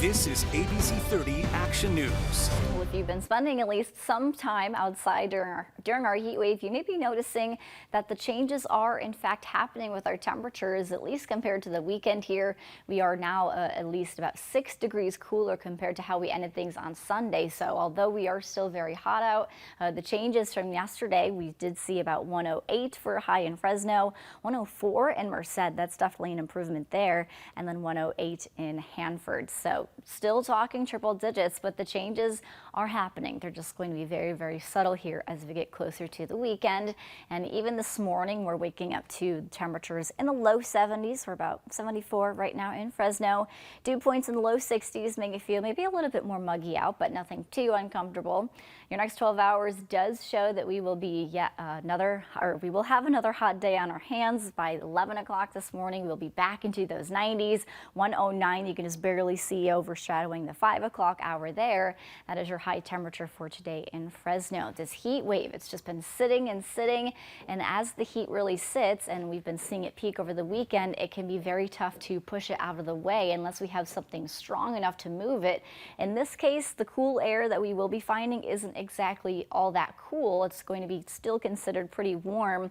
This is ABC 30 Action News. Well, if you've been spending at least some time outside during our heat wave, you may be noticing that the changes are in fact happening with our temperatures, at least compared to the weekend here. We are now at least about 6 degrees cooler compared to how we ended things on Sunday. So although we are still very hot out, the changes from yesterday, we did see about 108 for a high in Fresno, 104 in Merced. That's definitely an improvement there. And then 108 in Hanford. So still talking triple digits, but the changes are happening. They're just going to be very, very subtle here as we get closer to the weekend. And even this morning, we're waking up to temperatures in the low 70s. We're about 74 right now in Fresno. Dew points in the low 60s make it feel maybe a little bit more muggy out, but nothing too uncomfortable. Your next 12 hours does show that we will be we will have another hot day on our hands. By 11 o'clock this morning, we'll be back into those 90s. 109 you can just barely see overshadowing the 5 o'clock hour there. That is your high temperature for today in Fresno. This heat wave, it's just been sitting and sitting, and as the heat really sits, and we've been seeing it peak over the weekend, it can be very tough to push it out of the way unless we have something strong enough to move it. In this case, the cool air that we will be finding isn't exactly all that cool. It's going to be still considered pretty warm.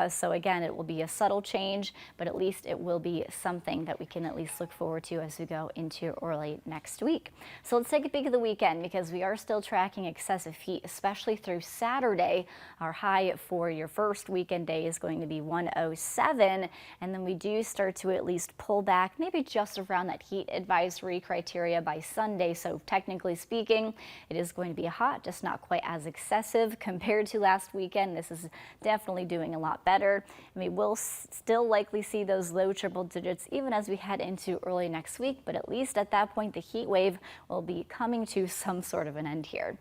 So again, it will be a subtle change, but at least it will be something that we can at least look forward to as we go into early next week. So let's take a peek at the weekend, because we are still tracking excessive heat, especially through Saturday. Our high for your first weekend day is going to be 107, and then we do start to at least pull back maybe just around that heat advisory criteria by Sunday. So technically speaking, it is going to be hot, just not quite as excessive compared to last weekend. This is definitely doing a lot better, and we will still likely see those low triple digits even as we head into early next week, but at least at that point the heat wave will be coming to some sort of an end here.